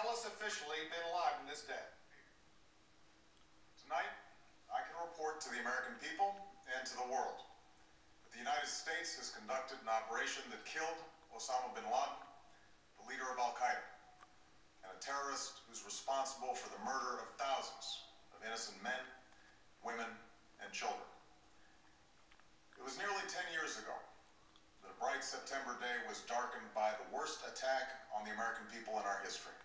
tell us officially Bin Laden is dead. Tonight, I can report to the American people and to the world that the United States has conducted an operation that killed Osama Bin Laden, the leader of Al-Qaeda, and a terrorist who's responsible for the murder of thousands of innocent men, women, and children. It was nearly 10 years ago that a bright September day was darkened by the worst attack on the American people in our history.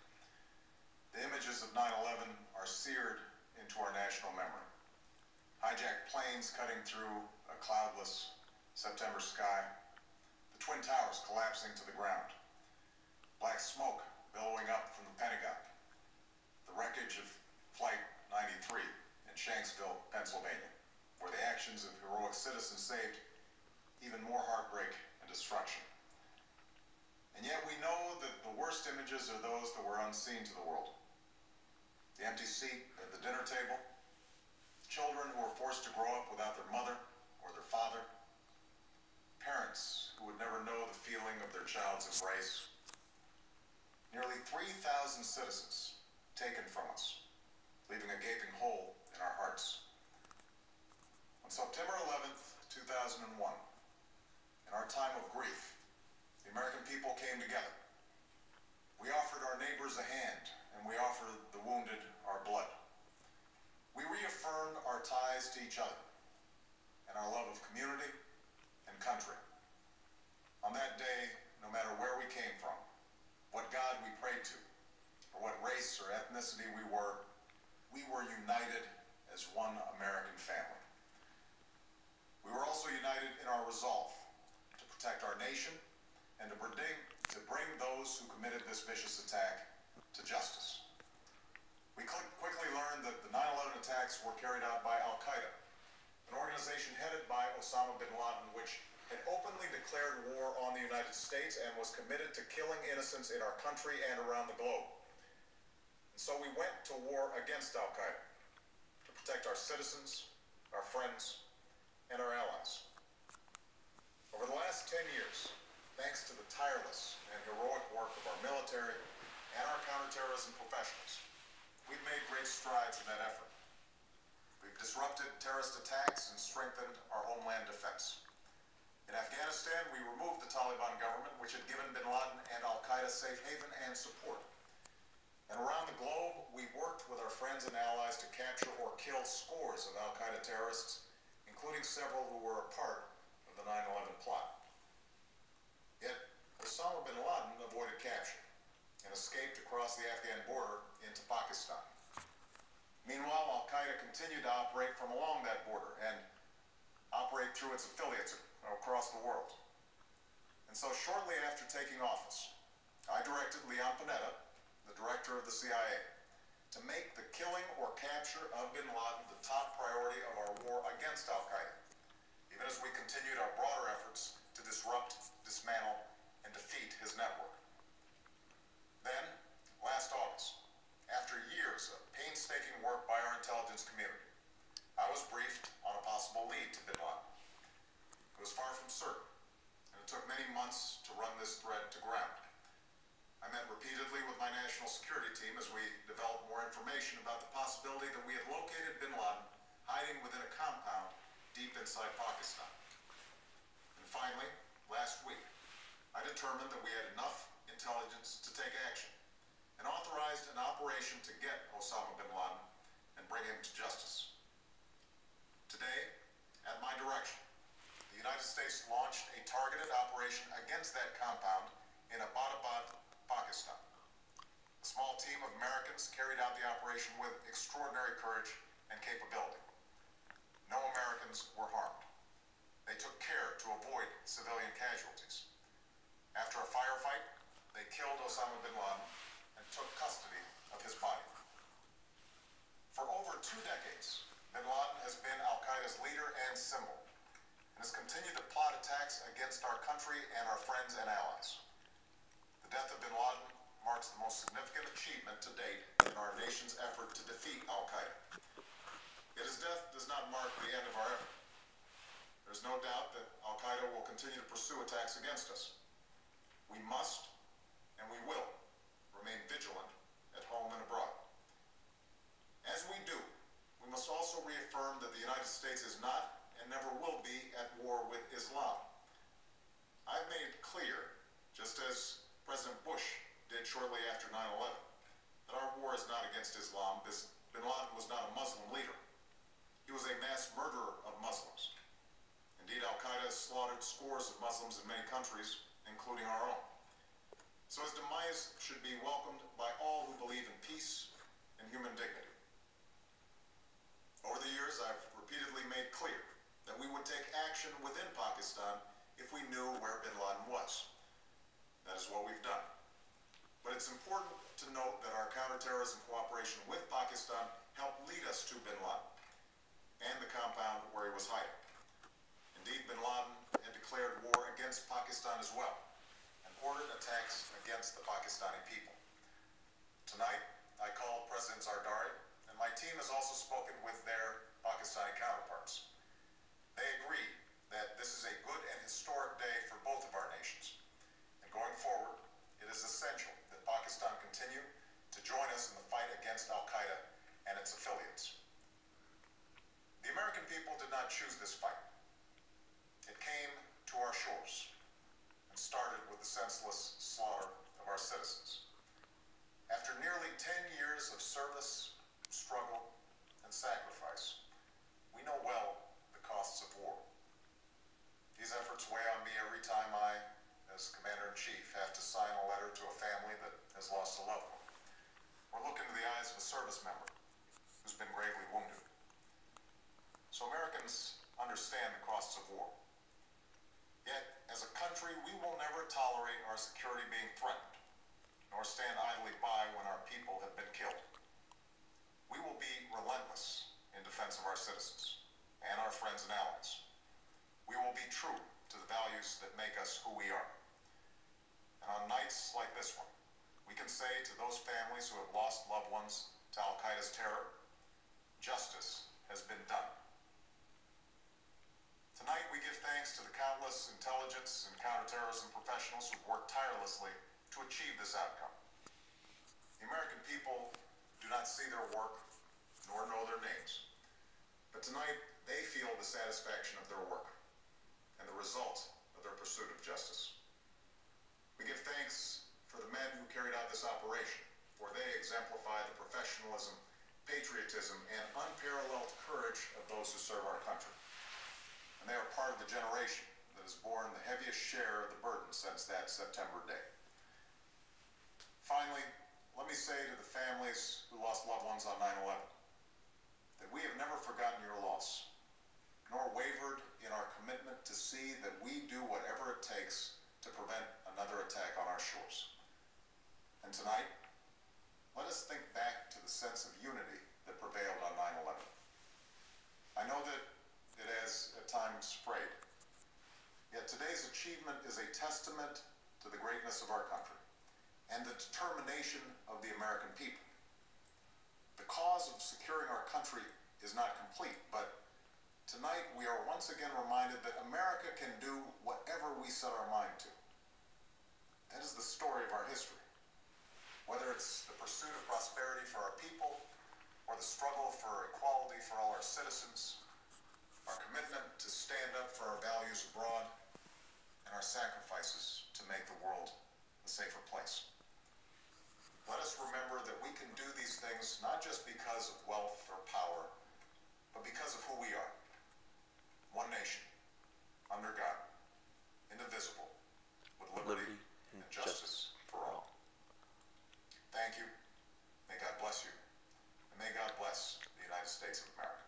The images of 9/11 are seared into our national memory. Hijacked planes cutting through a cloudless September sky, the Twin Towers collapsing to the ground, black smoke billowing up from the Pentagon, the wreckage of Flight 93 in Shanksville, Pennsylvania, where the actions of heroic citizens saved even more heartbreak and destruction. And yet we know that the worst images are those that were unseen to the world. The empty seat at the dinner table, children who were forced to grow up without their mother or their father, parents who would never know the feeling of their child's embrace, nearly 3,000 citizens taken from us, leaving a gaping hole in our hearts. On September 11th, 2001, in our time of grief, the American people came together. We offered our neighbors a hand, and we offered the wounded our blood. We reaffirmed our ties to each other and our love of community and country. On that day, no matter where we came from, what God we prayed to, or what race or ethnicity we were united as one American family. We were also united in our resolve to protect our nation and to bring those who committed this vicious attack to justice. We quickly learned that the 9/11 attacks were carried out by Al-Qaeda, an organization headed by Osama Bin Laden, which had openly declared war on the United States and was committed to killing innocents in our country and around the globe. And so we went to war against Al-Qaeda to protect our citizens, our friends, and our allies. Over the last 10 years, thanks to the tireless and heroic work of our military and our counterterrorism professionals, we've made great strides in that effort. We've disrupted terrorist attacks and strengthened our homeland defense. In Afghanistan, we removed the Taliban government, which had given Bin Laden and Al-Qaeda safe haven and support. And around the globe, we worked with our friends and allies to capture or kill scores of Al-Qaeda terrorists, including several who were a part of the 9/11 plot. Yet, Osama Bin Laden avoided capture and escaped across the Afghan border into Pakistan. Meanwhile, Al-Qaeda continued to operate from along that border and operate through its affiliates across the world. And so shortly after taking office, I directed Leon Panetta, the director of the CIA, to make the killing or capture of Bin Laden the top priority of our war against Al-Qaeda, even as we continued our broader efforts to disrupt, dismantle, and defeat his network. Then, last August, after years of painstaking work by our intelligence community, I was briefed on a possible lead to Bin Laden. It was far from certain, and it took many months to run this thread to ground. I met repeatedly with my national security team as we developed more information about the possibility that we had located Bin Laden hiding within a compound deep inside Pakistan. And finally, last week, I determined that we had enough intelligence to take action and authorized an operation to get Osama Bin Laden and bring him to justice. Today, at my direction, the United States launched a targeted operation against that compound in Abbottabad, Pakistan. A small team of Americans carried out the operation with extraordinary courage and capability. No Americans were harmed. They took care to avoid civilian casualties. After a firefight, they killed Osama Bin Laden and took custody of his body. For over 2 decades, Bin Laden has been Al-Qaeda's leader and symbol, and has continued to plot attacks against our country and our friends and allies. The death of Bin Laden marks the most significant achievement to date in our nation's effort to defeat Al-Qaeda. Yet his death does not mark the end of our effort. There's no doubt that Al-Qaeda will continue to pursue attacks against us. We must, and we will, remain vigilant just as President Bush did shortly after 9/11, that our war is not against Islam. Bin Laden was not a Muslim leader. He was a mass murderer of Muslims. Indeed, Al-Qaeda has slaughtered scores of Muslims in many countries, including our own. So his demise should be welcomed by all who believe in peace and human dignity. Over the years, I've repeatedly made clear that we would take action within Pakistan if we knew where bin Laden was. That is what we've done. But it's important to note that our counterterrorism cooperation with Pakistan helped lead us to bin Laden and the compound where he was hiding. Indeed, bin Laden had declared war against Pakistan as well and ordered attacks against the Pakistani people. Tonight, I called President Zardari, and my team has also spoken with their Pakistani counterparts. They agree that this is a good and historic day for both of our nations. And going forward, it is essential that Pakistan continue to join us in the fight against Al-Qaeda and its affiliates. The American people did not choose this fight. It came to our shores and started with the senseless slaughter of our citizens. After nearly 10 years of service, struggle, and sacrifice, we know well the costs of war. These efforts weigh on me every time I, as Commander-in-Chief, have to sign a letter to a family that has lost a loved one, or look into the eyes of a service member who's been gravely wounded. So Americans understand the costs of war. Yet, as a country, we will never tolerate our security being threatened, nor stand idly by when our people have been killed. We will be relentless in defense of our citizens and our friends and allies. We will be true to the values that make us who we are. And on nights like this one, we can say to those families who have lost loved ones to Al-Qaeda's terror, justice has been done. Tonight, we give thanks to the countless intelligence and counterterrorism professionals who've worked tirelessly to achieve this outcome. The American people do not see their work nor know their names, but tonight they feel the satisfaction of their work and the result of their pursuit of justice. We give thanks for the men who carried out this operation, for they exemplify the professionalism, patriotism, and unparalleled courage of those who serve our country. And they are part of the generation that has borne the heaviest share of the burden since that September day. Finally, let me say to the families who lost loved ones on 9/11 that we have never forgotten your loss, nor wavered in our commitment to see that we do whatever it takes to prevent another attack on our shores. And tonight, let us think back to the sense of unity that prevailed on 9/11. I know that it has at times frayed, yet today's achievement is a testament to the greatness of our country and the determination of the American people. The cause of securing our country is not complete, but tonight we are once again reminded that America can do whatever we set our mind to. That is the story of our history. Whether it's the pursuit of prosperity for our people, or the struggle for equality for all our citizens, our commitment to stand up for our values abroad, and our sacrifices to make the world a safer place. Let us remember that we can do these things not just because of wealth or power, but because of who we are. One nation, under God, indivisible, with liberty and justice for all. Thank you. May God bless you. And may God bless the United States of America.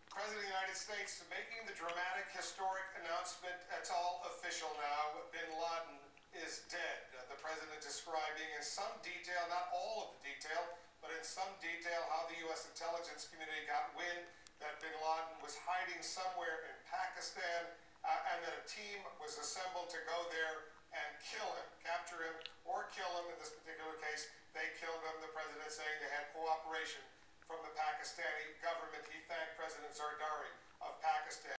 President of the United States making the dramatic, historic announcement. It's all official now. Bin Laden is dead. The president describing in some detail, not all of the detail, but in some detail how the U.S. intelligence community got wind that bin Laden was hiding somewhere in Pakistan and that a team was assembled to go there and kill him, capture him, or kill him. In this particular case, they killed him. The president saying they had cooperation from the Pakistani government. He thanked President Zardari of Pakistan.